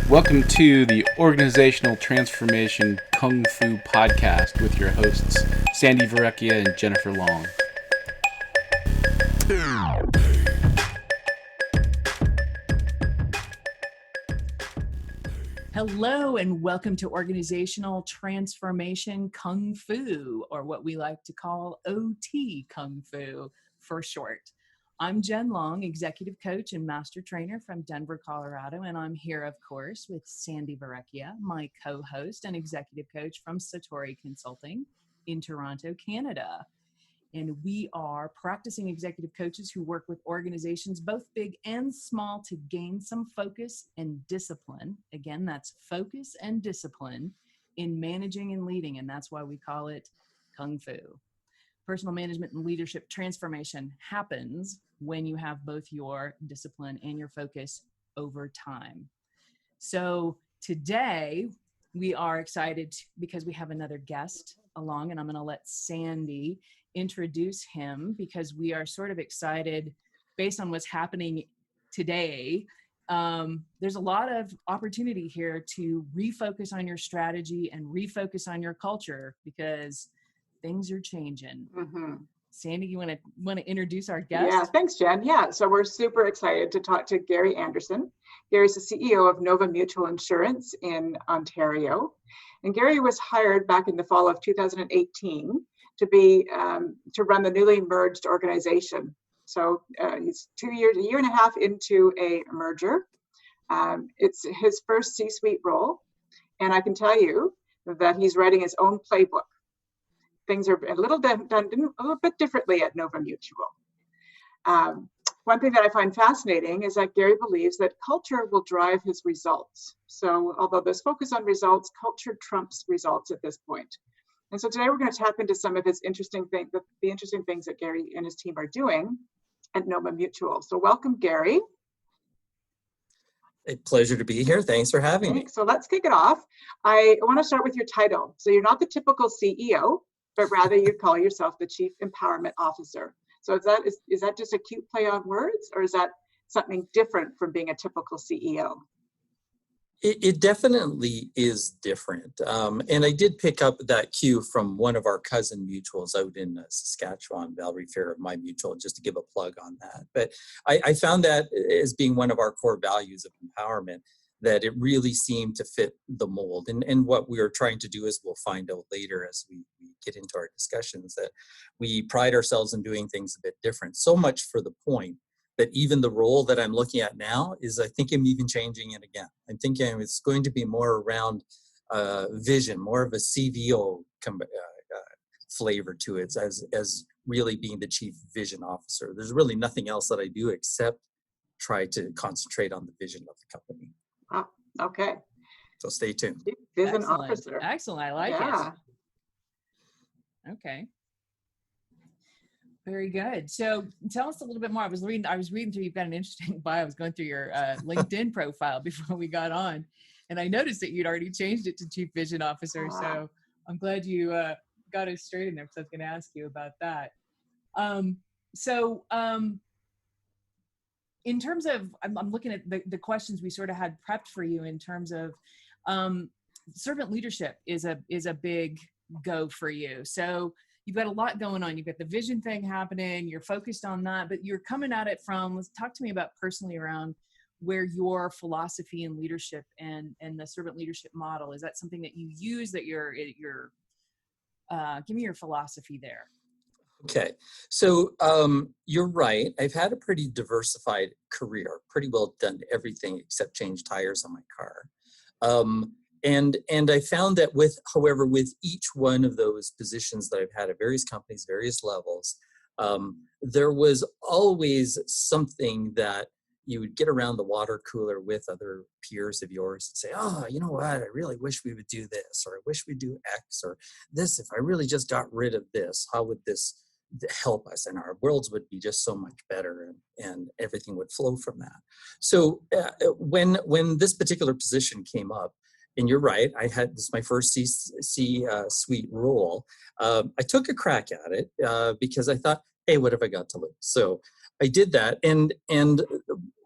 Welcome to the Organizational Transformation Kung Fu Podcast with your hosts, Sandi and Jennifer Long. Hello and welcome to Organizational Transformation Kung Fu, or what we like to call OT Kung Fu for short. I'm Jen Long, executive coach and master trainer from Denver, Colorado, and I'm here, of course, with Sandi my co-host and executive coach from Satori Consulting in Toronto, Canada. And we are practicing executive coaches who work with organizations, both big and small, to gain some focus and discipline. Again, that's focus and discipline in managing and leading. And that's why we call it Kung Fu. Personal management and leadership transformation happens when you have both your discipline and your focus over time. So today we are excited because we have another guest along, and I'm going to let Sandi introduce him because we are sort of excited based on what's happening today. There's a lot of opportunity here to refocus on your strategy and refocus on your culture because things are changing. Mm-hmm. Sandi, you want to introduce our guest? Yeah, thanks, Jen. Yeah, so we're super excited to talk to Gary Anderson. Gary's the CEO of Nova Mutual Insurance in Ontario. And Gary was hired back in the fall of 2018 to run the newly merged organization. So he's a year and a half into a merger. It's his first C-suite role. And I can tell you that he's writing his own playbook. Things are a little done a little bit differently at Nova Mutual. One thing that I find fascinating is that Gary believes that culture will drive his results. So although there's focus on results, culture trumps results at this point. And so today we're going to tap into some of his interesting things, the interesting things that Gary and his team are doing at Nova Mutual. So welcome, Gary. A pleasure to be here. Thanks for having me. So let's kick it off. I want to start with your title. So you're not the typical CEO, but rather you call yourself the Chief Empowerment Officer. So is that just a cute play on words, or is that something different from being a typical CEO? It definitely is different. And I did pick up that cue from one of our cousin mutuals out in Saskatchewan, Valerie Fair of my mutual, just to give a plug on that. But I found that as being one of our core values of empowerment, that it really seemed to fit the mold. And what we are trying to do is, we'll find out later as we get into our discussions, that we pride ourselves in doing things a bit different. So much for the point that even the role that I'm looking at now is, I think I'm even changing it again. I'm thinking it's going to be more around vision, more of a CVO flavor to it, as really being the chief vision officer. There's really nothing else that I do except try to concentrate on the vision of the company. Oh, okay. So stay tuned. Vision officer. Excellent. I like it. Okay. Very good. So tell us a little bit more. I was reading through, you've got an interesting bio. I was going through your LinkedIn profile before we got on, and I noticed that you'd already changed it to Chief Vision Officer. So I'm glad you got it straight in there, because I was going to ask you about that. In terms of, I'm looking at the questions we sort of had prepped for you in terms of servant leadership is a big go for you. So you've got a lot going on. You've got the vision thing happening. You're focused on that, but you're coming at it from, let's talk to me about personally around where your philosophy and leadership and the servant leadership model, is that something that you use, that give me your philosophy there. Okay, so you're right. I've had a pretty diversified career, pretty well done everything except change tires on my car. And I found that with each one of those positions that I've had at various companies, various levels, there was always something that you would get around the water cooler with other peers of yours and say, oh, you know what, I really wish we would do this, or I wish we'd do X, or this, if I really just got rid of this, how would this help us? And our worlds would be just so much better, and everything would flow from that. So when this particular position came up, and you're right, this is my first C-suite role. I took a crack at it because I thought, hey, what have I got to lose? So I did that. And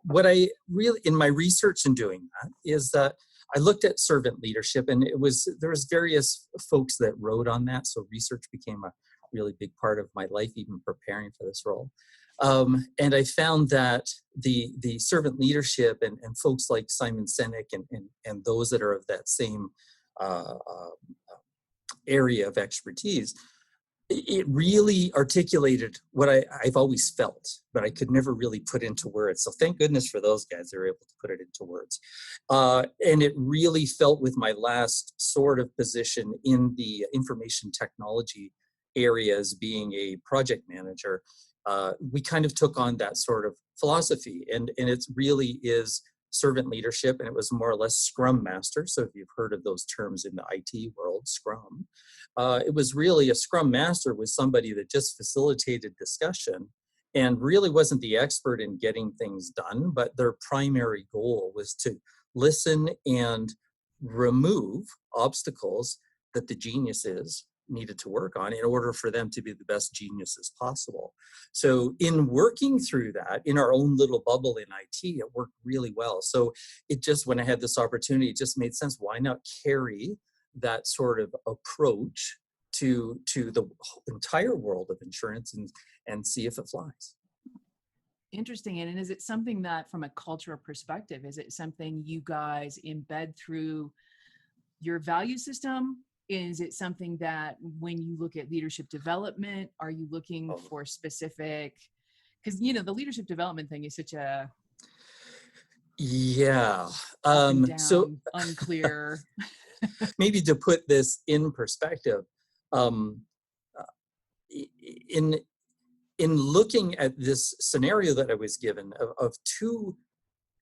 what I really, in my research in doing that, is that I looked at servant leadership, and there was various folks that wrote on that. So research became a really big part of my life, even preparing for this role. And I found that the servant leadership and folks like Simon Sinek and those that are of that same area of expertise, it really articulated what I've always felt, but I could never really put into words. So thank goodness for those guys, they were able to put it into words. And it really felt with my last sort of position in the information technology areas, being a project manager, we kind of took on that sort of philosophy, and it really is servant leadership, and it was more or less Scrum Master. So if you've heard of those terms in the IT world, Scrum, it was really a Scrum Master was somebody that just facilitated discussion and really wasn't the expert in getting things done, but their primary goal was to listen and remove obstacles that the geniuses needed to work on in order for them to be the best geniuses possible. So in working through that in our own little bubble in IT, it worked really well. So it just, when I had this opportunity, it just made sense. Why not carry that sort of approach to the entire world of insurance and see if it flies? Interesting. And is it something that, from a cultural perspective, is it something you guys embed through your value system? Is it something that when you look at leadership development, are you looking for specific, because, you know, the leadership development thing is such a up and down, so unclear. Maybe to put this in perspective, in looking at this scenario that I was given of two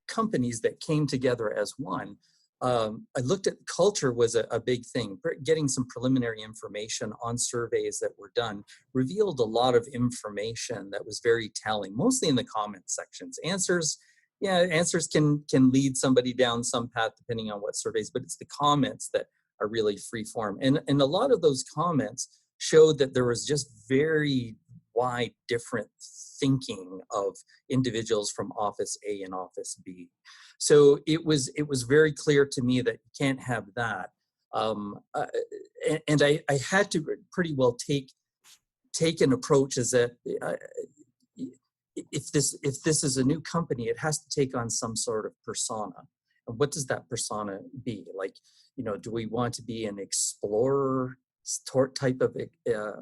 companies that came together as one, I looked at culture was a big thing. Getting some preliminary information on surveys that were done revealed a lot of information that was very telling, mostly in the comment sections. Answers can lead somebody down some path depending on what surveys, but it's the comments that are really free form. And a lot of those comments showed that there was just very wide different thinking of individuals from Office A and Office B. So it was very clear to me that you can't have that. And I had to pretty well take an approach as that if this is a new company, it has to take on some sort of persona. And what does that persona be? Like, you know, do we want to be an explorer type of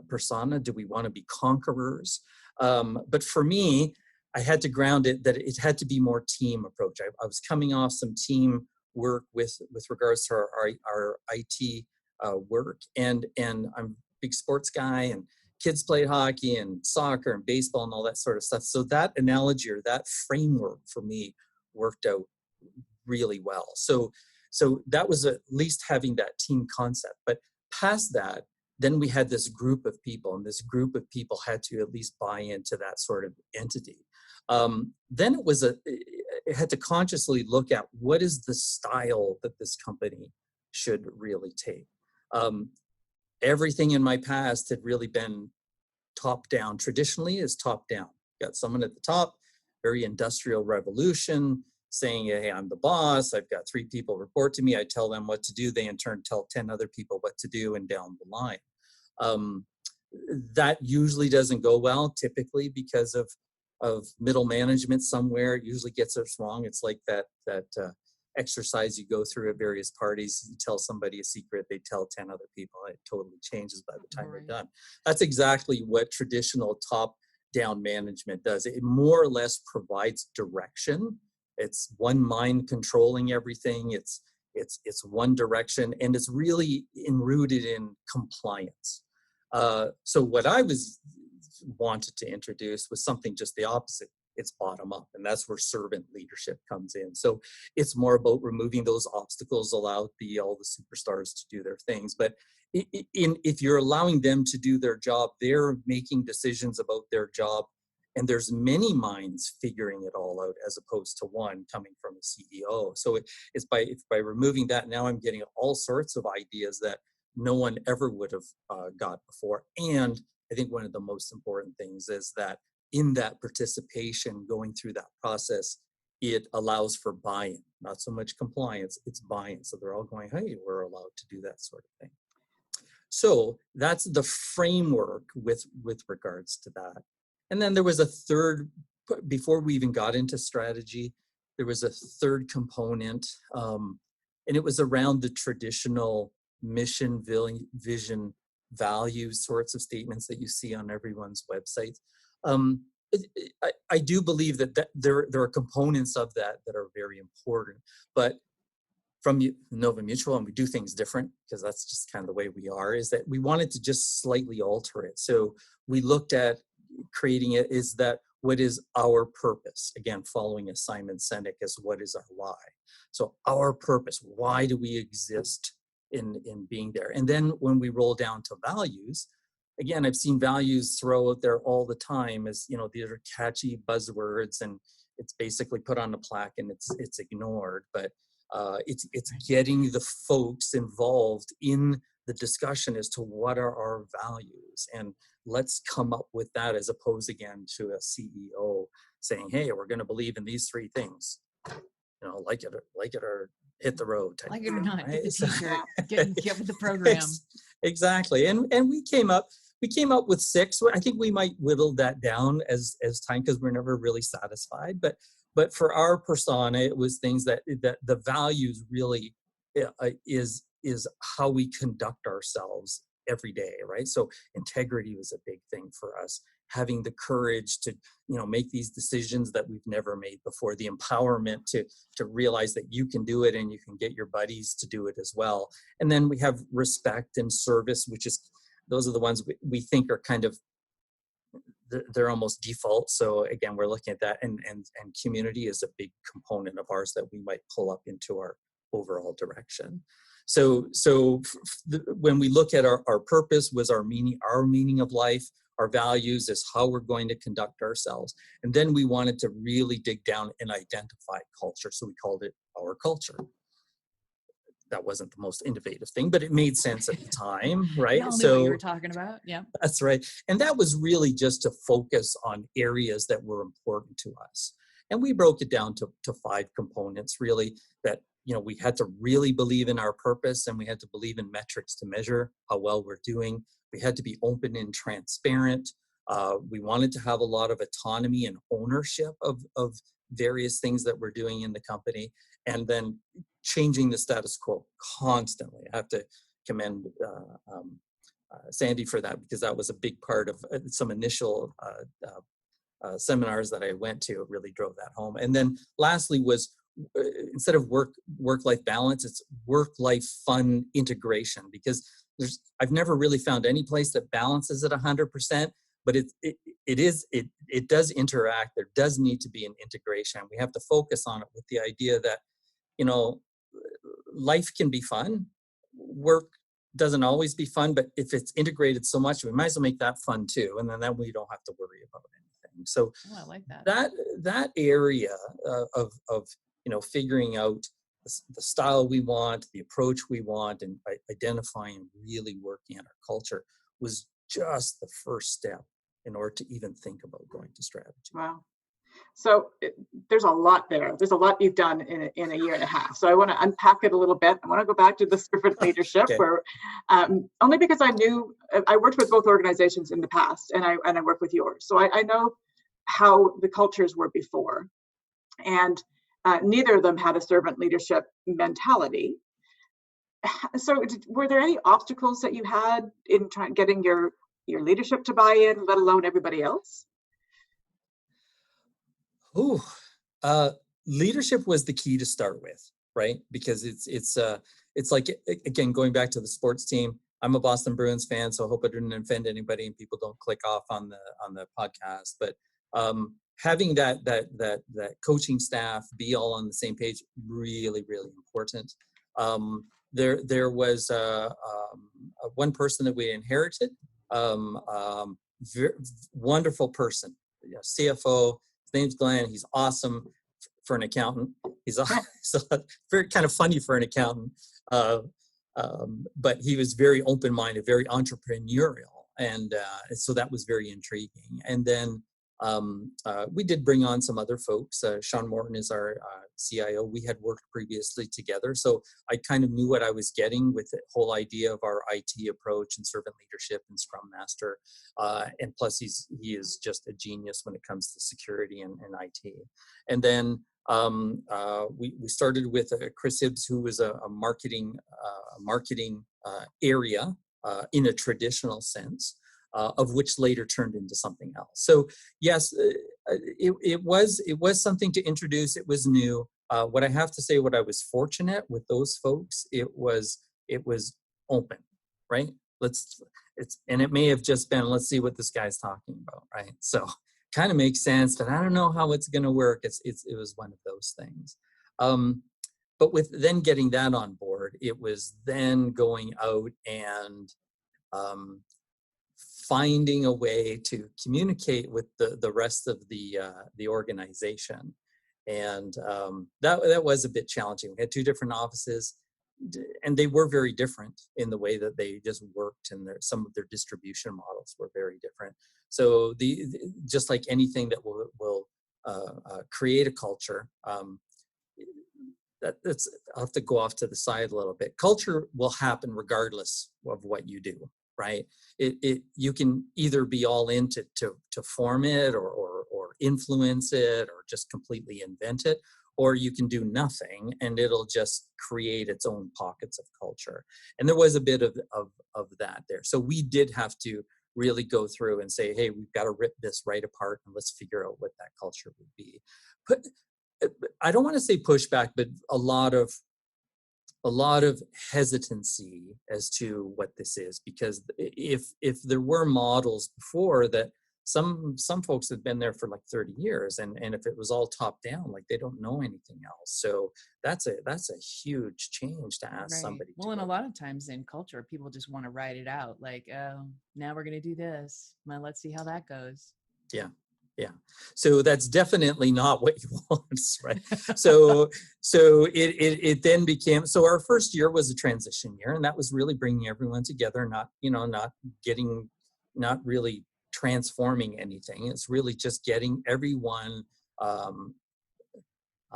persona? Do we want to be conquerors? But for me, I had to ground it that it had to be more team approach. I was coming off some team work with regards to our IT work, and I'm a big sports guy, and kids played hockey and soccer and baseball and all that sort of stuff. So that analogy or that framework for me worked out really well. So that was at least having that team concept. But past that, then we had this group of people, and this group of people had to at least buy into that sort of entity. Then it had to consciously look at what is the style that this company should really take. Everything in my past had really been top down. Traditionally is top down. Got someone at the top, very industrial revolution, saying, hey, I'm the boss. I've got 3 people report to me. I tell them what to do. They in turn tell 10 other people what to do, and down the line. That usually doesn't go well, typically because of middle management somewhere. It usually gets us wrong. It's like that exercise you go through at various parties. You tell somebody a secret, they tell 10 other people. It totally changes by the time they're done. That's exactly what traditional top-down management does. It more or less provides direction. It's one mind controlling everything. It's one direction, and it's really rooted in compliance. So what I wanted to introduce was something just the opposite. It's bottom up, and that's where servant leadership comes in. So it's more about removing those obstacles, allow all the superstars to do their things. But if you're allowing them to do their job, they're making decisions about their job, and there's many minds figuring it all out as opposed to one coming from a CEO. So it's by removing that, now I'm getting all sorts of ideas that no one ever would have got before. And I think one of the most important things is that in that participation, going through that process, it allows for buy-in, not so much compliance, it's buy-in. So they're all going, hey, we're allowed to do that sort of thing. So that's the framework with regards to that. And then there was a third, before we even got into strategy, there was a third component, and it was around the traditional mission, vision, value sorts of statements that you see on everyone's website. I do believe that there are components of that that are very important, but from Nova Mutual, and we do things different because that's just kind of the way we are, is that we wanted to just slightly alter it. So we looked at creating it is that what is our purpose? Again, following a Simon Sinek as what is our why? So our purpose, why do we exist in being there? And then when we roll down to values, again, I've seen values throw out there all the time as, you know, these are catchy buzzwords and it's basically put on a plaque and it's ignored. But it's getting the folks involved in the discussion as to what are our values, and let's come up with that, as opposed again to a CEO saying, hey, we're going to believe in these 3 things, you know, like it or hit the road type Like of it or thing, not, right? get the t-shirt, get with the program. Exactly. And we came up with 6. I think we might whittle that down as time, because we're never really satisfied. But for our persona, it was things that the values really is how we conduct ourselves every day, right? So integrity was a big thing for us. Having the courage to, you know, make these decisions that we've never made before. The empowerment to realize that you can do it and you can get your buddies to do it as well. And then we have respect and service, which is, those are the ones we think are kind of, they're almost default. So again, we're looking at that, and community is a big component of ours that we might pull up into our overall direction. So when we look at our purpose was our meaning of life, our values is how we're going to conduct ourselves. And then we wanted to really dig down and identify culture. So we called it our culture. That wasn't the most innovative thing, but it made sense at the time, right? We all knew what you were talking about. Yeah. That's right. And that was really just to focus on areas that were important to us. And we broke it down to 5 components, really, that, you know, we had to really believe in our purpose, and we had to believe in metrics to measure how well we're doing. We had to be open and transparent. We wanted to have a lot of autonomy and ownership of various things that we're doing in the company, and then changing the status quo constantly. I have to commend Sandy for that, because that was a big part of some initial seminars that I went to. It really drove that home. And then lastly was, instead of work-life balance, it's work-life fun integration, because I've never really found any place that balances it 100%, but it does interact. There does need to be an integration. We have to focus on it with the idea that, you know, life can be fun. Work doesn't always be fun, but if it's integrated so much, we might as well make that fun too. And then we don't have to worry about anything. So I like that. That area of you know, figuring out the style we want, the approach we want, and identifying and really working on our culture was just the first step in order to even think about going to strategy. Wow. So there's a lot there. There's a lot you've done in a year and a half. So I want to unpack it a little bit. I want to go back to the servant leadership, Okay. where only because I worked with both organizations in the past, and I work with yours. So I know how the cultures were before, and neither of them had a servant leadership mentality. So were there any obstacles that you had in getting your leadership to buy in, let alone everybody else? Leadership was the key to start with, right? Because it's like, again, going back to the sports team. I'm a Boston Bruins fan, so I hope I didn't offend anybody and people don't click off on the podcast. But having that coaching staff be all on the same page, really, really important. There was one person that we inherited, wonderful person, CFO. His name's Glenn. He's awesome for an accountant. He's very kind of funny for an accountant, but he was very open-minded, very entrepreneurial, and so that was very intriguing. And then We did bring on some other folks. Sean Morton is our CIO. We had worked previously together, so I kind of knew what I was getting with the whole idea of our IT approach and servant leadership and Scrum Master. And plus, he is just a genius when it comes to security and IT. And then we started with Chris Hibbs, who was a marketing area in a traditional sense. Of which later turned into something else. So yes, it was something to introduce. It was new. What I have to say, what I was fortunate with those folks, it was open, right? And it may have just been, let's see what this guy's talking about, right? So kind of makes sense, but I don't know how it's going to work. It was one of those things. But with then getting that on board, it was then going out and finding a way to communicate with the rest of the organization. And that was a bit challenging. We had two different offices, and they were very different in the way that they just worked, and some of their distribution models were very different. So just like anything that will create a culture, that's, I'll have to go off to the side a little bit. Culture will happen regardless of what you do. Right? You can either be all in to form it or influence it or just completely invent it, or you can do nothing and it'll just create its own pockets of culture. And there was a bit of that there. So we did have to really go through and say, hey, we've got to rip this right apart and let's figure out what that culture would be. But I don't want to say pushback, but a lot of hesitancy as to what this is, because if there were models before that, some folks have been there for like 30 years, and if it was all top down, like they don't know anything else. So that's a huge change to ask somebody. Well, and a lot of times in culture, people just want to write it out, like, oh, now we're going to do this. Well, let's see how that goes. Yeah. So that's definitely not what you want, right? So it then became, so our first year was a transition year, and that was really bringing everyone together, not really transforming anything. It's really just getting everyone, I'll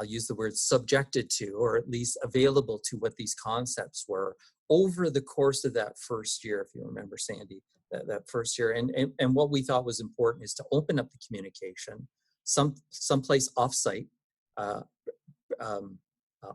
use the word subjected to, or at least available to what these concepts were over the course of that first year, if you remember, Sandy. That first year, and what we thought was important is to open up the communication someplace offsite.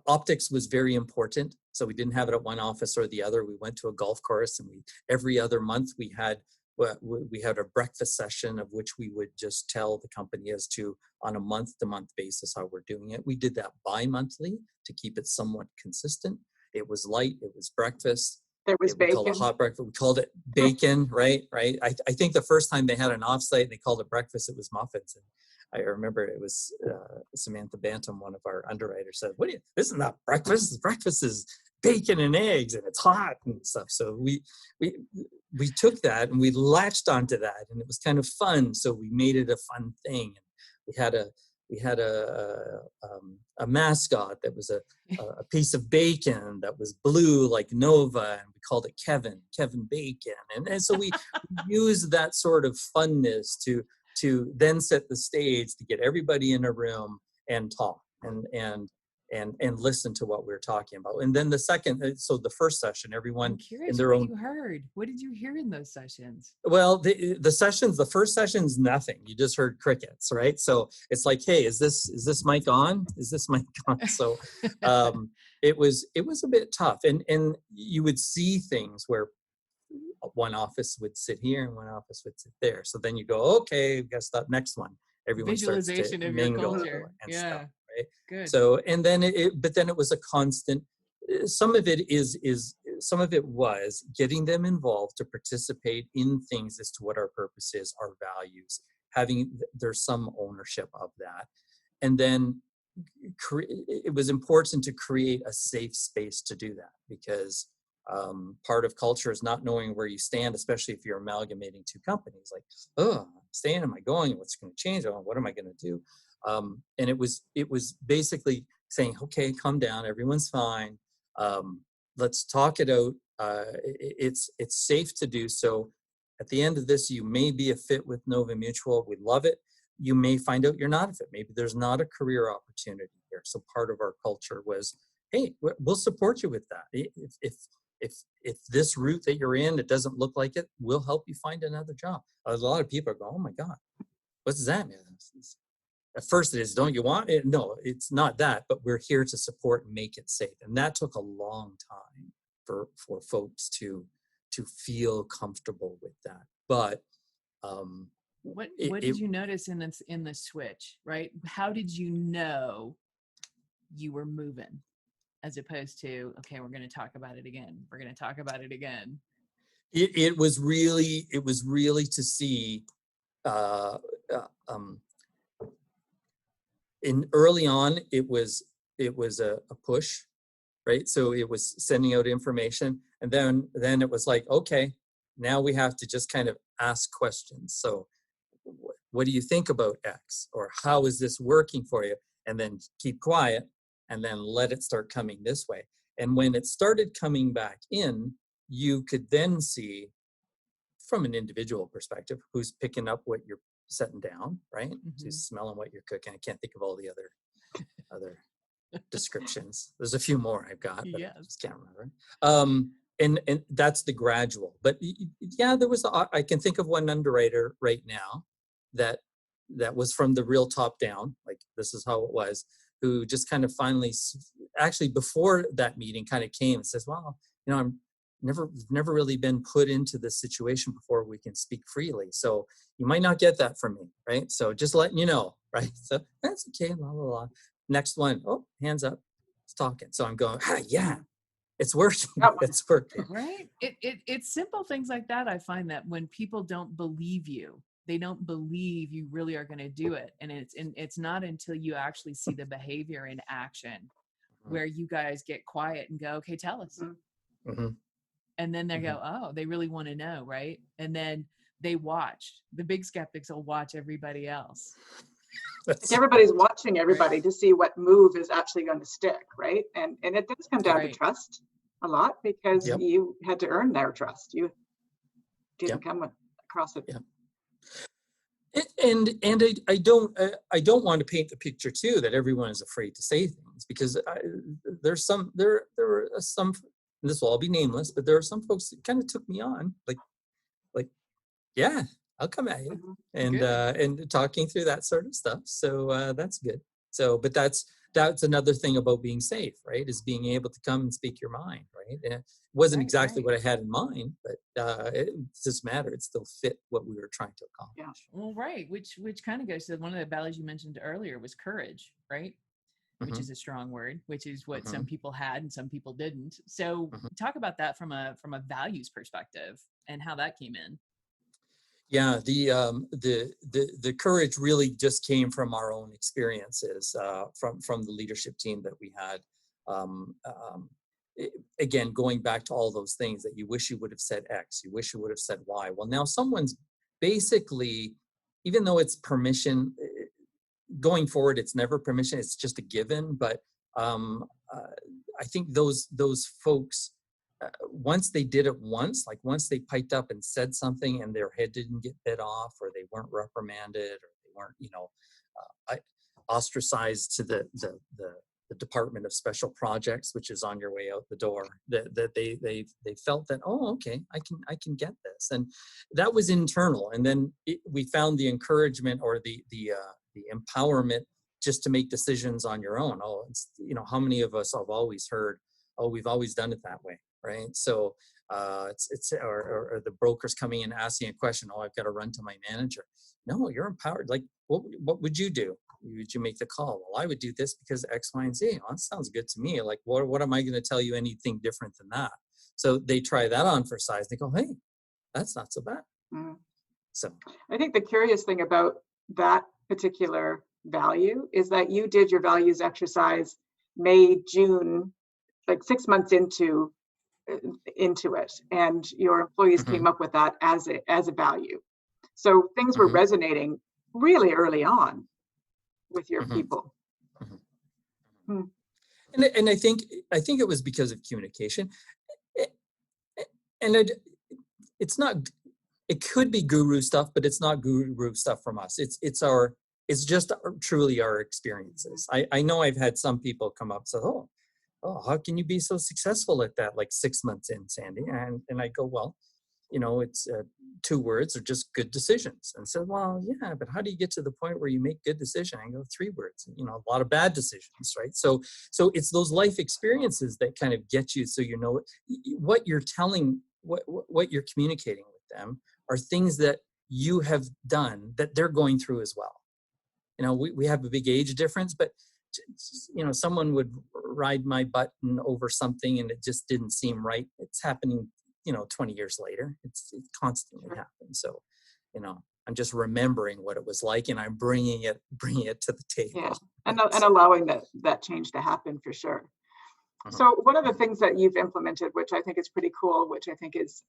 Optics was very important, so we didn't have it at one office or the other. We went to a golf course, and every other month we had a breakfast session of which we would just tell the company as to on a month-to-month basis how we're doing it. We did that bi-monthly to keep it somewhat consistent. It was light. It was breakfast. There was bacon. We called it hot breakfast. We called it bacon, right? I think the first time they had an offsite and they called it breakfast, it was muffins. And I remember it was Samantha Bantam, one of our underwriters, said, this is not breakfast. Breakfast is bacon and eggs, and it's hot and stuff. So we took that and we latched onto that, and it was kind of fun. So we made it a fun thing. We had a mascot that was a piece of bacon that was blue like Nova, and we called it Kevin Bacon. And so we used that sort of funness to then set the stage to get everybody in a room and talk and listen to what we're talking about. And then the first session, everyone I'm curious in their own. You heard. What did you hear in those sessions? Well, the first session's nothing. You just heard crickets, right? So it's like, hey, is this mic on? Is this mic on? So it was a bit tough, and you would see things where one office would sit here and one office would sit there. So then you go, okay, we've got to stop. Next one. Everyone Visualization starts to of mingle your culture. and Yeah. stuff, right? Good. So, and then but then it was a constant. Some of it was getting them involved to participate in things as to what our purpose is, our values, there's some ownership of that. And then it was important to create a safe space to do that, because part of culture is not knowing where you stand, especially if you're amalgamating two companies. Like, oh, I'm staying, am I going? What's going to change? Oh, what am I going to do? And it was basically saying, okay, calm down, everyone's fine. Let's talk it out. It's safe to do so. At the end of this, you may be a fit with Nova Mutual. We love it. you may find out you're not a fit. Maybe there's not a career opportunity here. So part of our culture was, hey, we'll support you with that. If this route that you're in, it doesn't look like it, we'll help you find another job. A lot of people are going, oh my God, what does that mean? At first it is, don't you want it? No, it's not that, but we're here to support and make it safe. And that took a long time for folks to feel comfortable with that. But what did you notice in the switch, right? How did you know you were moving, as opposed to, okay, we're going to talk about it again. We're going to talk about it again. It was really to see, in early on, it was a push, right? So it was sending out information, and then it was like, okay, now we have to just kind of ask questions. So what do you think about X, or how is this working for you? And then keep quiet, and then let it start coming this way. And when it started coming back in, you could then see from an individual perspective who's picking up what you're setting down, right? Mm-hmm. Who's smelling what you're cooking. I can't think of all the other descriptions. There's a few more I've got, but I just can't remember. And that's the gradual. But yeah, I can think of one underwriter right now that was from the real top down, like this is how it was, who just kind of finally, actually before that meeting, kind of came and says, well, I'm never really been put into this situation before we can speak freely. So you might not get that from me, right? So just letting you know, right? So that's okay, blah, blah, blah. Next one, oh, hands up, it's talking. So I'm going, yeah, it's working. It's working. Right? It's simple things like that. I find that when people don't believe you, they don't believe you really are going to do it. And it's not until you actually see the behavior in action where you guys get quiet and go, okay, tell us. Mm-hmm. And then they go, oh, they really want to know, right? And then they watch. The big skeptics will watch everybody else. Everybody's watching everybody to see what move is actually going to stick, right? And it does come down to trust a lot, because you had to earn their trust. You didn't come across it. Yeah. And I don't want to paint the picture too that everyone is afraid to say things, because there are some, and this will all be nameless, but there are some folks that kind of took me on, like yeah, I'll come at you, and talking through that sort of stuff. So that's good. So, but that's another thing about being safe, right? Is being able to come and speak your mind, right? And it wasn't exactly what I had in mind, but it doesn't matter. It still fit what we were trying to accomplish. Yeah. Well, right. Which kind of goes to one of the values you mentioned earlier was courage, right? Which is a strong word, which is what some people had and some people didn't. So talk about that from a values perspective and how that came in. Yeah, the courage really just came from our own experiences, from the leadership team that we had. Again, going back to all those things that you wish you would have said X, you wish you would have said Y. Well, now someone's basically, even though it's permission, going forward, it's never permission, it's just a given. But I think those folks, once they did it once they piped up and said something and their head didn't get bit off, or they weren't reprimanded, or they weren't, ostracized to the Department of Special Projects, which is on your way out the door, that they felt that, oh, okay, I can get this. And that was internal. And then we found the encouragement, or the empowerment, just to make decisions on your own. Oh, it's, how many of us have always heard, oh, we've always done it that way, right? So or the brokers coming in asking a question, oh, I've got to run to my manager. No, you're empowered. Like, what would you do? Would you make the call? Well, I would do this because X, Y, and Z. Oh, that sounds good to me. Like, what am I going to tell you anything different than that? So they try that on for size. They go, hey, that's not so bad. So I think the curious thing about that particular value is that you did your values exercise May, June, like 6 months into it, and your employees came up with that as a value. So things were resonating really early on with your people. And I think it was because of communication, and it's not. It could be guru stuff, but it's not guru stuff from us. It's our It's just truly our experiences. I know I've had some people come up and say, oh, how can you be so successful at that? Like 6 months in, Sandy. And I go, well, it's 2 words are just good decisions. And said, well, yeah, but how do you get to the point where you make good decision? I go, 3 words, a lot of bad decisions, right? So it's those life experiences that kind of get you, so what you're telling, what you're communicating with them are things that you have done that they're going through as well. We have a big age difference, but someone would ride my button over something and it just didn't seem right. It's happening 20 years later. It constantly happens. So I'm just remembering what it was like, and I'm bringing it to the table. Yeah, and allowing that change to happen, for sure. So one of the things that you've implemented, which I think is pretty cool, which I think is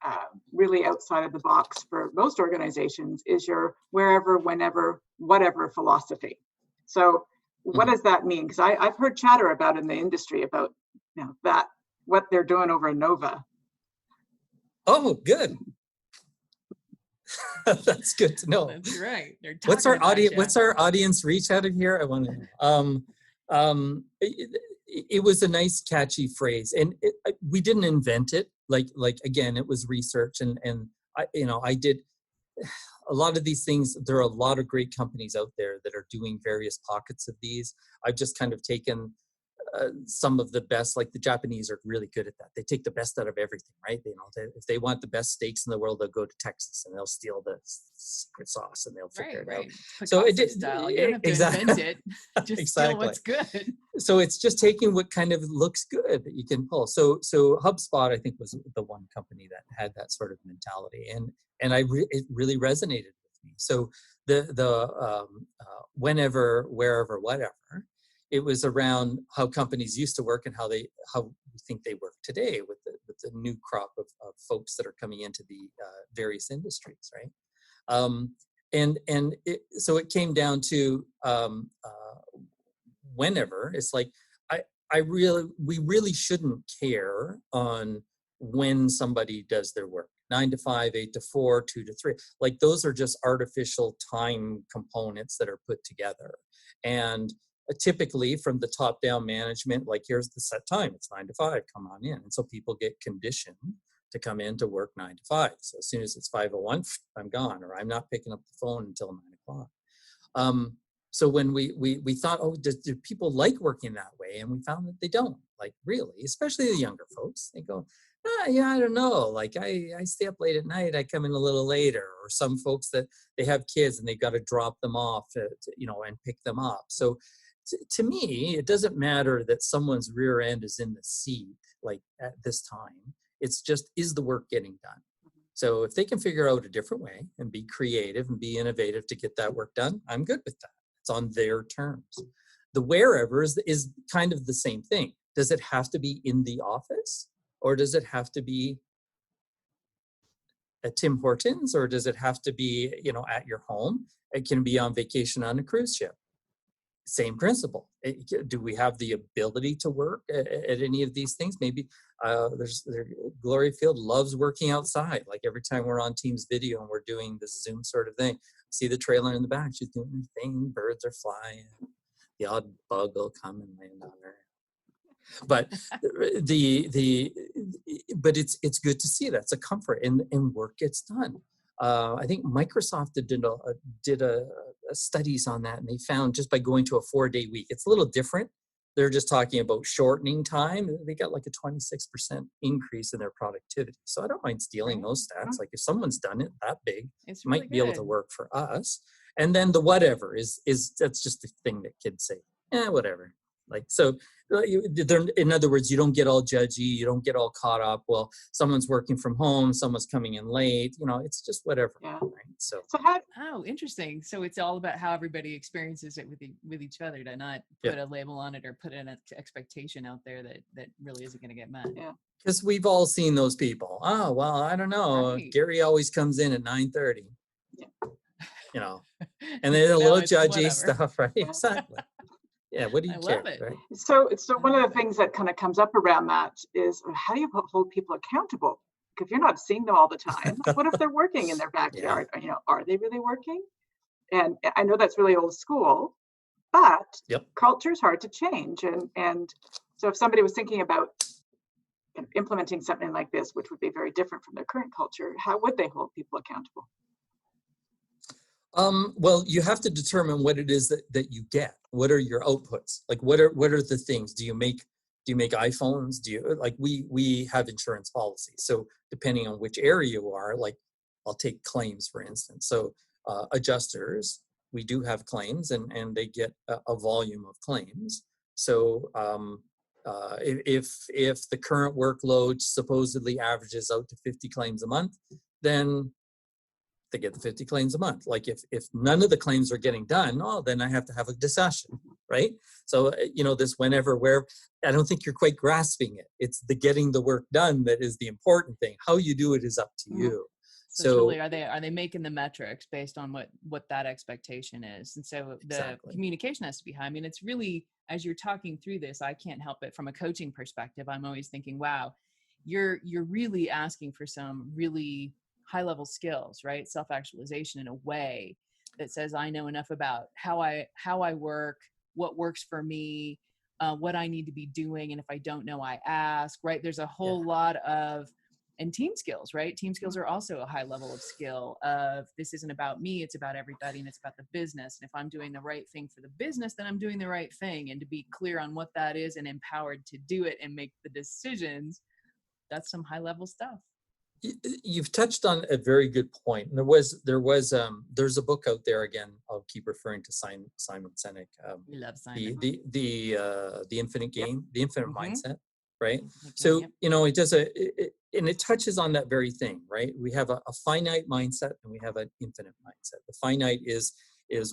really outside of the box for most organizations, is your wherever, whenever, whatever philosophy. So what does that mean? Because I've heard chatter about in the industry about that, what they're doing over in Nova. Oh, good. That's good to know. That's right. What's our audience reach out of here? I want to. It was a nice, catchy phrase, and we didn't invent it. Like again, it was research, and I did a lot of these things. There are a lot of great companies out there that are doing various pockets of these. I've just kind of taken some of the best. Like the Japanese are really good at that. They take the best out of everything, right? If they want the best steaks in the world, they'll go to Texas and they'll steal the secret sauce and they'll figure it out. So it did style. You don't have to invent it. Just steal what's good. So it's just taking what kind of looks good that you can pull. So HubSpot, I think, was the one company that had that sort of mentality, and it really resonated with me. So the whenever, wherever, whatever. It was around how companies used to work and how we think they work today with the new crop of folks that are coming into the various industries, right? So it came down to whenever. It's like we really shouldn't care on when somebody does their work. 9 to 5, 8 to 4, 2 to 3. Like those are just artificial time components that are put together. And typically from the top down management, like here's the set time, it's 9 to 5, come on in. And so people get conditioned to come in to work 9 to 5. So as soon as it's 5:01, I'm gone, or I'm not picking up the phone until 9 o'clock. So when we thought, do people like working that way? And we found that they don't, like really, especially the younger folks. They go, yeah, I don't know. Like I stay up late at night, I come in a little later. Or some folks that they have kids and they've got to drop them off, and pick them up. So to me, it doesn't matter that someone's rear end is in the seat, like at this time. It's just, is the work getting done? So if they can figure out a different way and be creative and be innovative to get that work done, I'm good with that. It's on their terms. The wherever is kind of the same thing. Does it have to be in the office? Or does it have to be at Tim Hortons? Or does it have to be, at your home? It can be on vacation on a cruise ship. Same principle. Do we have the ability to work at any of these things? Maybe Gloria Field loves working outside. Like every time we're on Teams video and we're doing this Zoom sort of thing, see the trailer in the back. She's doing her thing. Birds are flying. The odd bug will come and land on her. But but it's good to see that. It's a comfort, and work gets done. I think Microsoft did a studies on that, and they found just by going to a 4-day week, it's a little different. They're just talking about shortening time. They got like a 26% increase in their productivity. So I don't mind stealing those stats. Like if someone's done it that big, it might be able to work for us. And then the whatever is that's just the thing that kids say. Whatever. Like, so in other words, you don't get all judgy, you don't get all caught up. Well, someone's working from home, someone's coming in late, it's just whatever. Yeah. Right? So interesting. So it's all about how everybody experiences it with each other, to not put a label on it or put an expectation out there that really isn't going to get met. Yeah. Because we've all seen those people. Oh, well, I don't know. Right. Gary always comes in at 9:30. Yeah. And then a little judgy stuff, right? Yeah. Exactly. Yeah, what do you care? Love it. Right? So one of the things that kind of comes up around that is, how do you hold people accountable? If you're not seeing them all the time, what if they're working in their backyard? Are they really working? And I know that's really old school, but Yep. culture is hard to change. And so if somebody was thinking about implementing something like this, which would be very different from their current culture, how would they hold people accountable? Well, you have to determine what it is that you get. What are your outputs? Like, what are the things? Do you make iPhones? Do you, like, we have insurance policies. So depending on which area you are, like, I'll take claims, for instance. So adjusters, we do have claims, and they get a volume of claims. So if the current workload supposedly averages out to 50 claims a month, then they get the 50 claims a month. Like, if none of the claims are getting done, then I have to have a discussion, right? So, this whenever, where, I don't think you're quite grasping it. It's the getting the work done that is the important thing. How you do it is up to you. So truly, are they making the metrics based on what that expectation is? And so the communication has to be high. I mean, it's really, as you're talking through this, I can't help it from a coaching perspective. I'm always thinking, wow, you're really asking for some really high level skills, right? Self-actualization in a way that says, I know enough about how I work, what works for me, what I need to be doing. And if I don't know, I ask, right? There's a whole lot of, and team skills, right? Team skills are also a high level of skill of, this isn't about me, it's about everybody, and it's about the business. And if I'm doing the right thing for the business, then I'm doing the right thing. And to be clear on what that is and empowered to do it and make the decisions, that's some high level stuff. You've touched on a very good point. And there's a book out there, again, I'll keep referring to Simon Sinek. We love Simon. The Infinite Game, the Infinite Mindset, right? So, it does and it touches on that very thing, right? We have a finite mindset and we have an infinite mindset. The finite is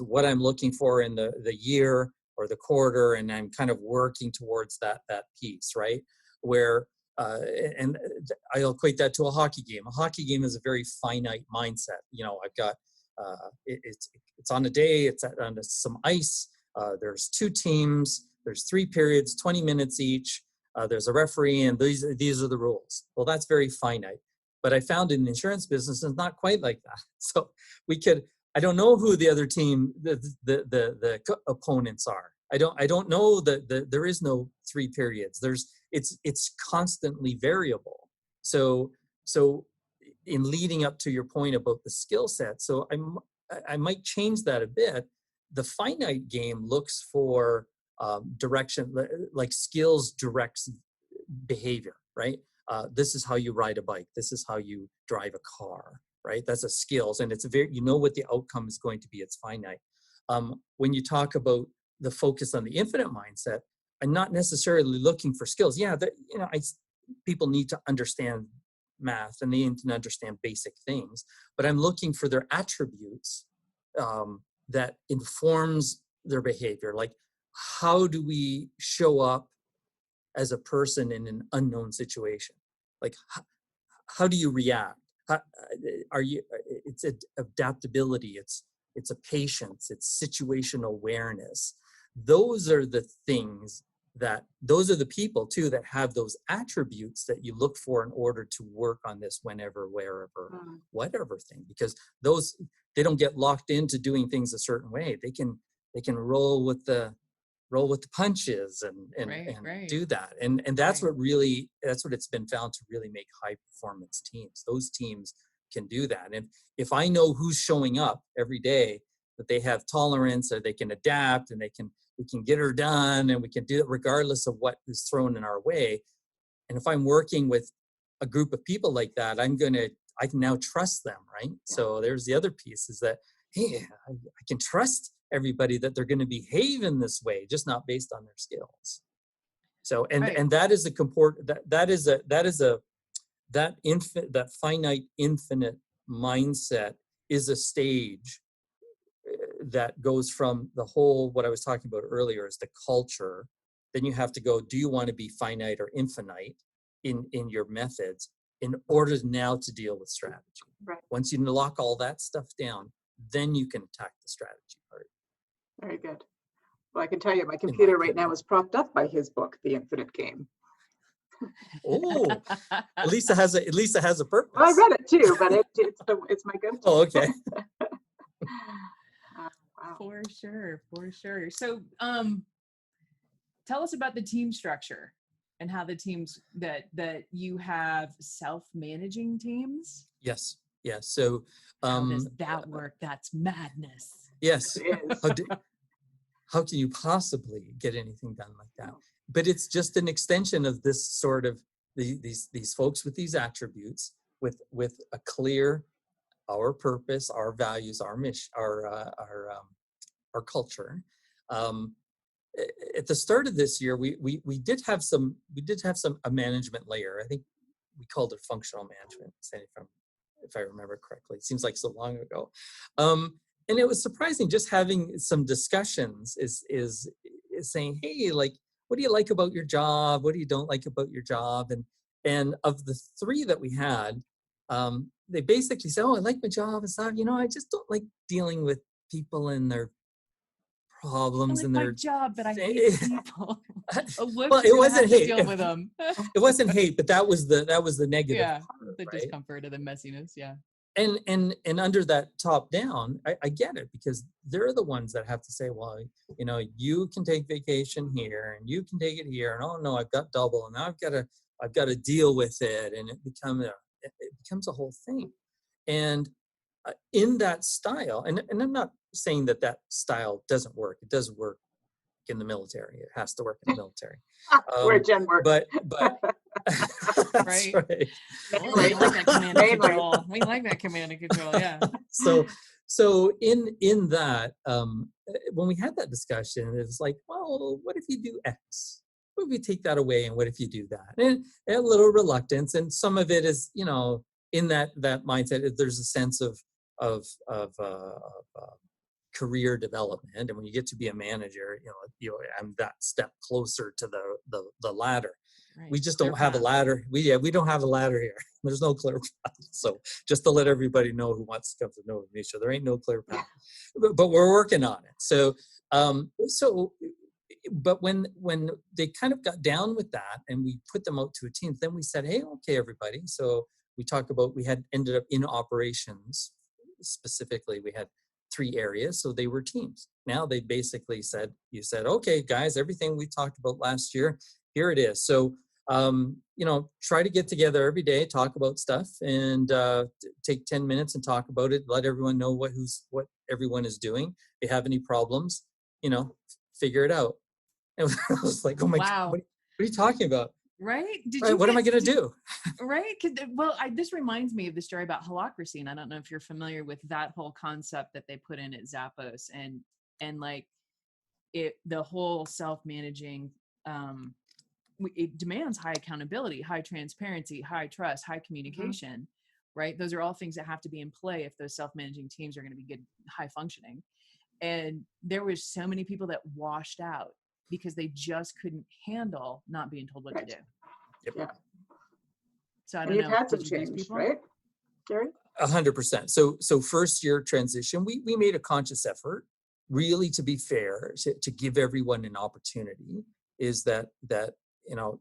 what I'm looking for in the year or the quarter, and I'm kind of working towards that piece, right? Where and I'll equate that to a hockey game. A hockey game is a very finite mindset. I've got it's on a day, it's on some ice. There's 2 teams. There's 3 periods, 20 minutes each. There's a referee, and these are the rules. Well, that's very finite. But I found in the insurance business, it's not quite like that. So I don't know who the other team, the opponents are. I don't know that there is no 3 periods. It's constantly variable. So in leading up to your point about the skill set, so I might change that a bit. The finite game looks for direction, like skills directs behavior, right? This is how you ride a bike. This is how you drive a car, right? That's a skills, and it's what the outcome is going to be. It's finite. When you talk about the focus on the infinite mindset, I'm not necessarily looking for skills. Yeah, people need to understand math and they need to understand basic things, but I'm looking for their attributes that informs their behavior. Like, how do we show up as a person in an unknown situation? Like, how do you react? It's adaptability. It's a patience. It's situational awareness. Those are the things those are the people too that have those attributes that you look for in order to work on this whenever, wherever, whatever thing, because they don't get locked into doing things a certain way. They can roll with the punches and do that. And that's what it's been found to really make high performance teams. Those teams can do that. And if I know who's showing up every day, that they have tolerance, or they can adapt, and we can get her done, and we can do it regardless of what is thrown in our way. And if I'm working with a group of people like that, I can now trust them, right? Yeah. So there's the other piece, is that, hey, I can trust everybody that they're going to behave in this way, just not based on their skills. So, and that is that finite infinite mindset is a stage that goes from the whole, what I was talking about earlier, is the culture. Then you have to go, do you want to be finite or infinite in your methods in order now to deal with strategy? Right. Once you lock all that stuff down, then you can attack the strategy part. Very good. Well, I can tell you, my computer right now is propped up by his book, The Infinite Game. Oh, at least it has a purpose. Well, I read it too, but it's my go-to. Oh, okay. Wow. For sure, for sure. So, tell us about the team structure and how the teams that you have self-managing teams. Yes. Yes. So, How does that work? That's madness. yes. It is. How can you possibly get anything done like that? No. But it's just an extension of this sort of these folks with these attributes, with a clear, our purpose, our values, our mission, our culture. Um, at the start of this year, we did have a management layer. I think we called it functional management, if I remember correctly. It seems like so long ago. And it was surprising just having some discussions is saying, hey, like, what do you like about your job? What do you don't like about your job? And of the three that we had, they basically said, oh, I like my job and stuff. I just don't like dealing with people and their problems I like and my their job, but I hate people. Well, it wasn't hate. Deal with them. It wasn't hate, but that was the negative Yeah, part, the right? discomfort of the messiness. Yeah. And under that top down, I get it, because they're the ones that have to say, well, you can take vacation here and you can take it here, and oh no, I've got double, and now I've got to deal with it, and it becomes a whole thing. And in that style, and I'm not saying that style doesn't work. It does work in the military. It has to work in the military. Where Jen works. But that's Right. right. Oh, we like that command and control. We like that command and control. Yeah. So in that, when we had that discussion, it was like, well, what if you do X? What if you take that away, and what if you do that? And a little reluctance, and some of it is, in that mindset, there's a sense of career development, and when you get to be a manager, I'm that step closer to the ladder. Right. We just Clear don't have a path. ladder. We don't have a ladder here. There's no clear path. So just to let everybody know who wants to come to know me, so there ain't no clear path, but we're working on it. So but when they kind of got down with that, and we put them out to a team, then we said, hey, okay, everybody. So we talked about, we had ended up in operations specifically, we had 3 areas, so they were teams. Now they basically said, okay, guys, everything we talked about last year, here it is. So try to get together every day, talk about stuff, and take 10 minutes and talk about it. Let everyone know what everyone is doing. If they have any problems, figure it out. And I was like, oh my God, what are you talking about? Right? What am I going to do? Right? This reminds me of the story about holacracy, and I don't know if you're familiar with that whole concept that they put in at Zappos, and like the whole self-managing. It demands high accountability, high transparency, high trust, high communication. Right? Those are all things that have to be in play if those self-managing teams are going to be good, high functioning. And there was so many people that washed out because they just couldn't handle not being told what to do. Yep. Yeah. So I And don't you've know. had some Did you lose change, people? right, Gary? 100%. So first year transition, we made a conscious effort, really, to be fair, to give everyone an opportunity, is that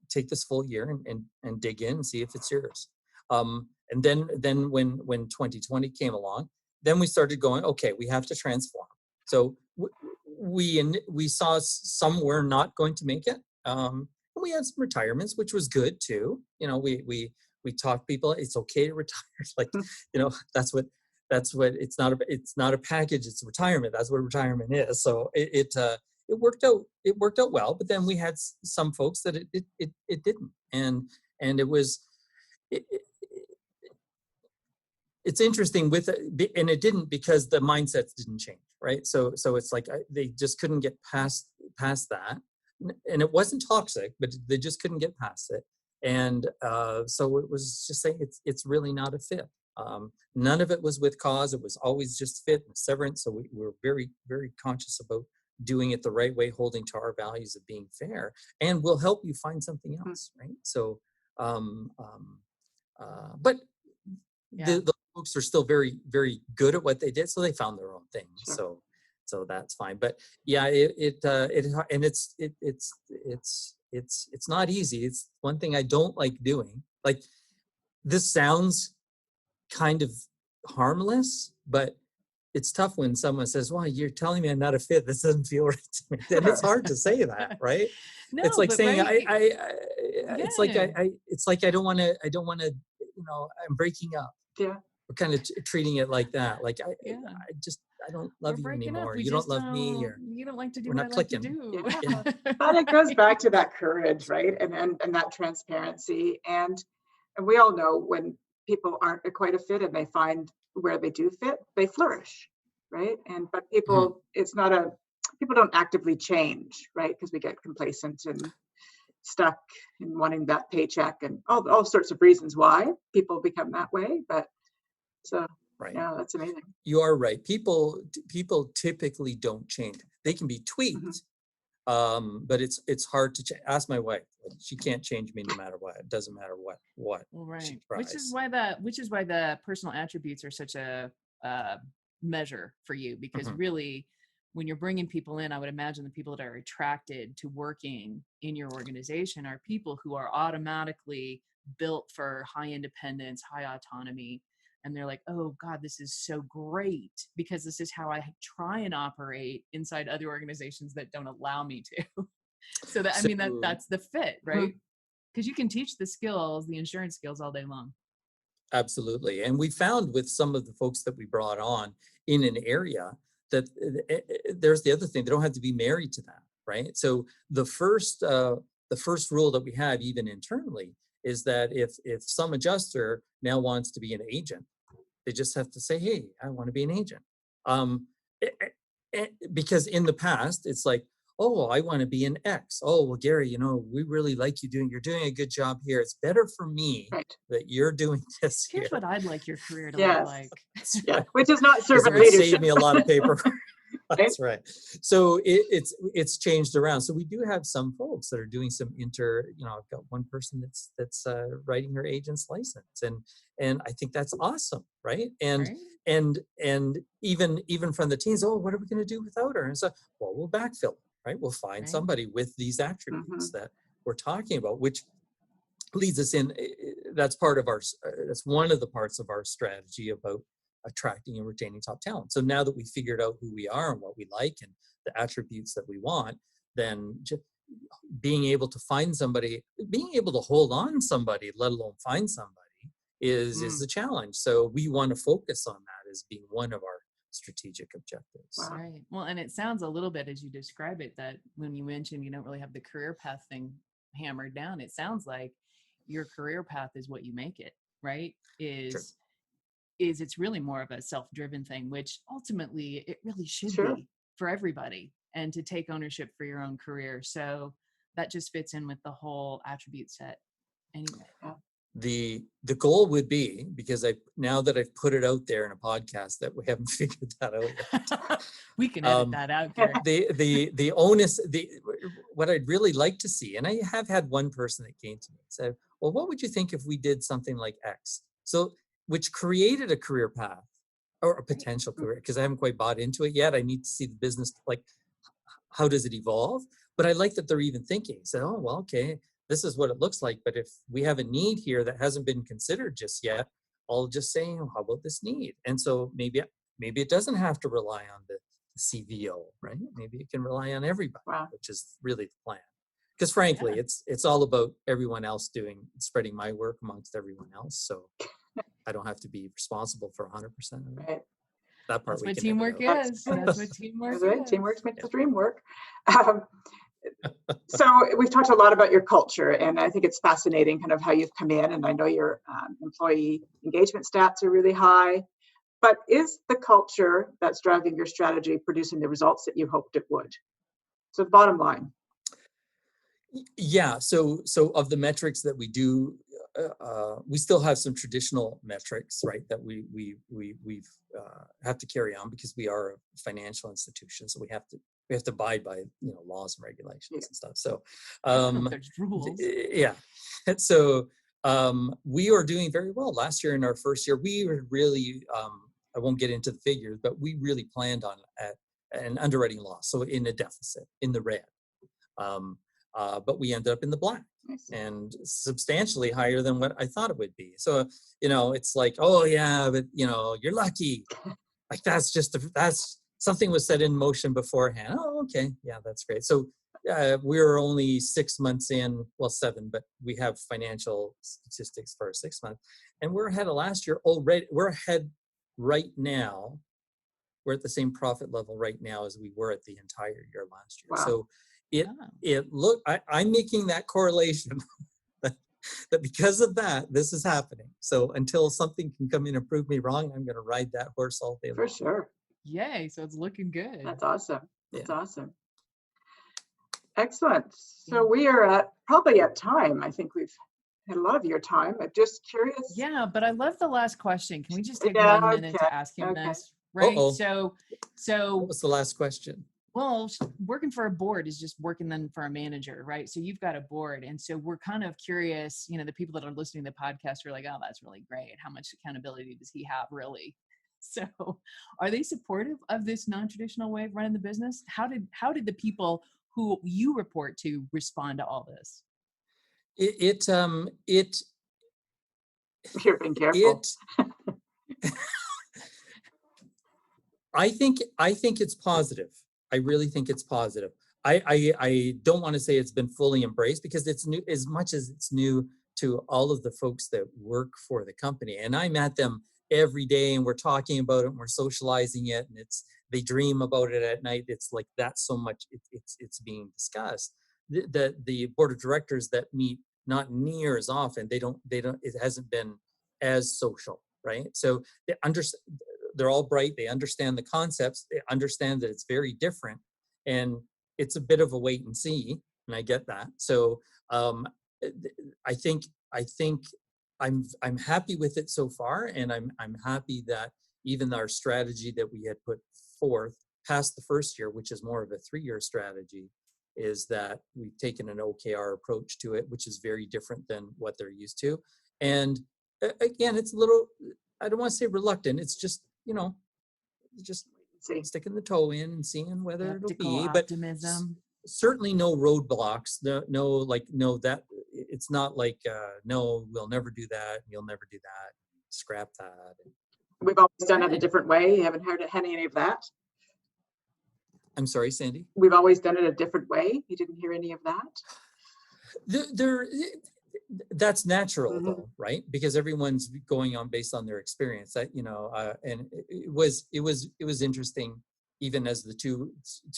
take this full year and dig in and see if it's yours. And then when 2020 came along, then we started going, okay, we have to transform. So we saw some were not going to make it. And we had some retirements, which was good too. We taught people it's okay to retire. Like, that's what it's not a package, it's a retirement. That's what retirement is. So it worked out well, but then we had some folks that it didn't. And it was, it's interesting and it didn't, because the mindsets didn't change, right? So it's like they just couldn't get past that, and it wasn't toxic, but they just couldn't get past it, and so it was just saying it's really not a fit. None of it was with cause; it was always just fit and severance. So we were very, very conscious about doing it the right way, holding to our values of being fair, and we'll help you find something else, right? So, but the folks are still very, very good at what they did, so they found their own thing. Sure. So that's fine. But yeah, it's not easy. It's one thing I don't like doing. Like, this sounds kind of harmless, but it's tough when someone says, well, you're telling me I'm not a fit. This doesn't feel right to me. Then it's hard to say that, right? No, It's like but saying, right, I it's like, I don't want to, I'm breaking up. Yeah. We're kind of treating it like that. Like, yeah. I don't We're love you breaking up. anymore. We You don't just love me, or you don't like to do we're what I not like to clicking. do. Yeah. But it goes back to that courage, right? And that transparency. And we all know when people aren't quite a fit and they find where they do fit, they flourish, right? But Mhm. people don't actively change, right? Because we get complacent and stuck in wanting that paycheck and all sorts of reasons why people become that way. But so, Right. yeah, that's amazing. You are right. People typically don't change. They can be tweaked, but it's hard to ask my wife. She can't change me no matter what. It doesn't matter what Well, she right. tries. Which is why the personal attributes are such a measure for you, because really, when you're bringing people in, I would imagine the people that are attracted to working in your organization are people who are automatically built for high independence, high autonomy. And they're like, oh God, this is so great because this is how I try and operate inside other organizations that don't allow me to. So that, I mean, that's the fit, right? Because you can teach the skills, the insurance skills, all day long. Absolutely. And we found with some of the folks that we brought on in an area that there's the other thing, they don't have to be married to that, right? So the first rule that we have even internally is that if some adjuster now wants to be an agent, they just have to say, hey, I want to be an agent. Because in the past, it's like, oh, I want to be an X. Oh, well, Gary, we really like you're doing a good job here. It's better for me that you're doing this here. Here's what I'd like your career to look like. Yeah, which is not servant it would leadership. save me a lot of paper. That's right. So it's changed around. So we do have some folks that are doing some I've got one person that's writing her agent's license, and I think that's awesome, right? And even from the teens, oh, what are we going to do without her? And so, well, we'll backfill, right? We'll find somebody with these attributes that we're talking about, which leads us in. That's part of that's one of the parts of our strategy about attracting and retaining top talent. So now that we figured out who we are and what we like and the attributes that we want, then just being able to find somebody, being able to hold on somebody, let alone find somebody, is the challenge. So we want to focus on that as being one of our strategic objectives. Wow. Right. Well, and it sounds a little bit as you describe it that when you mentioned you don't really have the career path thing hammered down, it sounds like your career path is what you make it, right? It's really more of a self-driven thing, which ultimately it really should be for everybody, and to take ownership for your own career. So that just fits in with the whole attribute set anyway. The goal would be, because now that I've put it out there in a podcast that we haven't figured that out yet. We can edit that out, Gary. The onus, what I'd really like to see, and I have had one person that came to me and said, well, what would you think if we did something like X? So, which created a career path or a potential career, because I haven't quite bought into it yet. I need to see the business, like, how does it evolve? But I like that they're even thinking. So, oh, well, okay, this is what it looks like. But if we have a need here that hasn't been considered just yet, I'll just say, oh, how about this need? And so maybe it doesn't have to rely on the CVO, right? Maybe it can rely on everybody, which is really the plan. Because frankly, it's all about everyone else spreading my work amongst everyone else. So I don't have to be responsible for 100% of it. Right. That part That's what teamwork is. That's what teamwork is. Teamwork makes the dream work. So we've talked a lot about your culture, and I think it's fascinating kind of how you've come in, and I know your employee engagement stats are really high, but is the culture that's driving your strategy producing the results that you hoped it would? So the bottom line. Yeah, so of the metrics that we do, we still have some traditional metrics, right, that we have to carry on because we are a financial institution, so we have to abide by laws and regulations and stuff. So there's rules. Yeah, so we are doing very well. Last year, in our first year, we were really I won't get into the figures, but we really planned on an underwriting loss, so in a deficit, in the red. But we ended up in the black, and substantially higher than what I thought it would be. So, it's like, oh yeah, but you're lucky. Like that's something was set in motion beforehand. Oh, okay, yeah, that's great. So we're only 6 months in, well, 7, but we have financial statistics for 6 months, and we're ahead of last year already. We're ahead right now. We're at the same profit level right now as we were at the entire year last year. Wow. So Wow. I'm making that correlation that because of that, this is happening. So until something can come in and prove me wrong, I'm going to ride that horse all day long. For sure. Yay. So it's looking good. That's awesome. That's Yeah. awesome. Excellent. So we are probably at time. I think we've had a lot of your time. I'm just curious. Yeah, but I love the last question. Can we just take Yeah, 1 minute okay, to ask him okay. this? Right. Uh-oh. So What was the last question? well, working for a board is just working then for a manager, right? So you've got a board. And so we're kind of curious, the people that are listening to the podcast are like, oh, that's really great. How much accountability does he have, really? So are they supportive of this non-traditional way of running the business? How did the people who you report to respond to all this? You're being careful. I think it's positive. I really think it's positive. I don't want to say it's been fully embraced because it's new, as much as it's new to all of the folks that work for the company. And I'm at them every day and we're talking about it and we're socializing it, and they dream about it at night. It's like that's so much it's being discussed. The board of directors that meet not near as often, they don't it hasn't been as social, right? So they're all bright. They understand the concepts. They understand that it's very different, and it's a bit of a wait and see. And I get that. So I think I'm happy with it so far, and I'm happy that even our strategy that we had put forth past the first year, which is more of a 3-year strategy, is that we've taken an OKR approach to it, which is very different than what they're used to. And again, it's a little, I don't want to say reluctant. It's just, just sticking the toe in and seeing whether it'll be. Optimism. But certainly no roadblocks. No, that it's not like, no, we'll never do that. You'll never do that. Scrap that. We've always done it a different way. You haven't heard any of that? I'm sorry, Sandy? We've always done it a different way. You didn't hear any of that? That's natural though, right? Because everyone's going on based on their experience. That and it was interesting, even as the two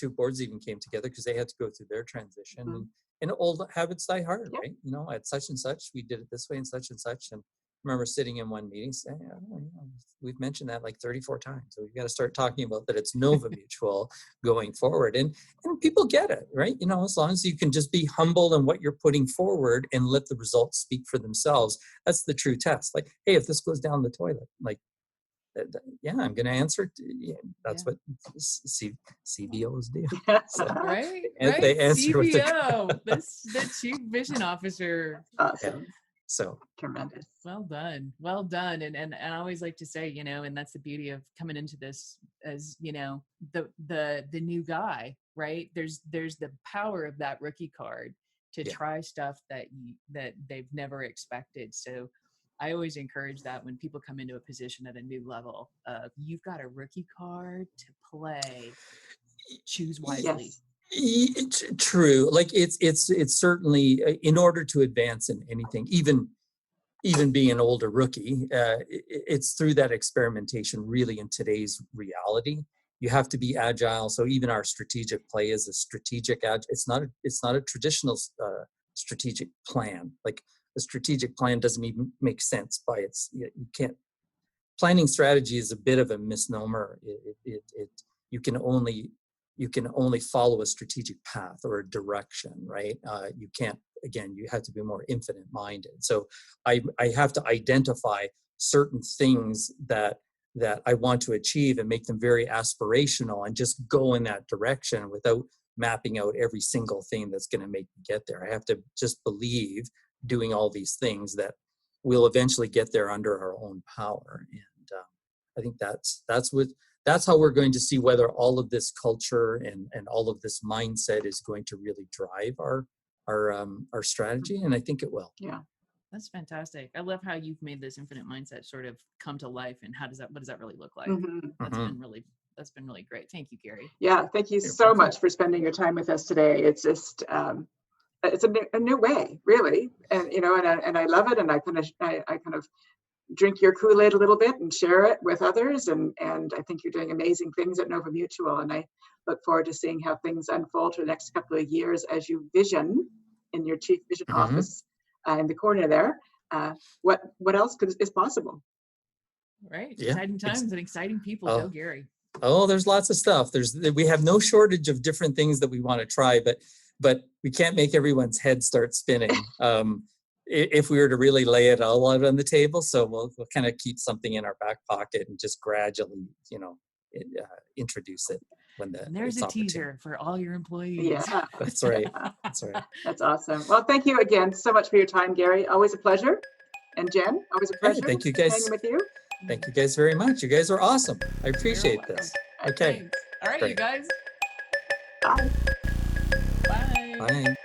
boards even came together, because they had to go through their transition, and old habits die hard, right? At such and such we did it this way and such, and I remember sitting in one meeting saying, we've mentioned that like 34 times. So we've got to start talking about that it's Nova Mutual going forward. And people get it, right? As long as you can just be humble in what you're putting forward and let the results speak for themselves. That's the true test. Like, hey, if this goes down the toilet, like, yeah, I'm going to answer. That's what CBOs do. So, right? They answer CBO, the Chief Vision Officer. Awesome. Yeah. So tremendous. Well done. And I always like to say, and that's the beauty of coming into this as, the new guy, right? There's the power of that rookie card to try stuff that they've never expected. So I always encourage that when people come into a position at a new level, you've got a rookie card to play. Choose wisely. Yes. It's true. Like it's certainly, in order to advance in anything, even being an older rookie, it's through that experimentation. Really, in today's reality, you have to be agile. So even our strategic play is a strategic. It's not a traditional strategic plan. Like a strategic plan doesn't even make sense by its. You can't. Planning strategy is a bit of a misnomer. You can only follow a strategic path or a direction, right? You can't, again, you have to be more infinite minded. So I have to identify certain things that I want to achieve and make them very aspirational and just go in that direction without mapping out every single thing that's going to make me get there. I have to just believe doing all these things that we'll eventually get there under our own power. And I think that's how we're going to see whether all of this culture and all of this mindset is going to really drive our strategy, and I think it will. Yeah, That's fantastic. I love how you've made this infinite mindset sort of come to life, and what does that really look like? That's been really great. Thank you, Gary. Yeah, thank you so much for spending your time with us today. It's just it's a new way, really, and and I love it, and I kind of drink your Kool-Aid a little bit and share it with others, and I think you're doing amazing things at Nova Mutual, and I look forward to seeing how things unfold for the next couple of years as you vision in your chief vision office in the corner there. What else is possible? Right, exciting times and exciting people. Go, Gary. Oh, there's lots of stuff. We have no shortage of different things that we want to try, but we can't make everyone's head start spinning if we were to really lay it all out on the table. So we'll kind of keep something in our back pocket and just gradually, introduce it when and there's a teaser for all your employees. Yeah, that's right. That's right. That's awesome. Well, thank you again so much for your time, Gary. Always a pleasure. And Jen, always a pleasure. Thank you guys. Hanging with you. Thank you guys very much. You guys are awesome. I appreciate this. Okay. Thanks. All right, you guys. Bye. Bye.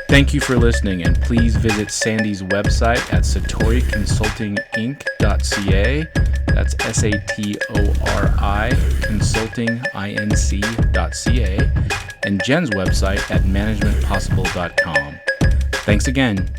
Thank you for listening, and please visit Sandy's website at satoriconsultinginc.ca. That's SATORI consultinginc.ca, and Jen's website at managementpossible.com. Thanks again.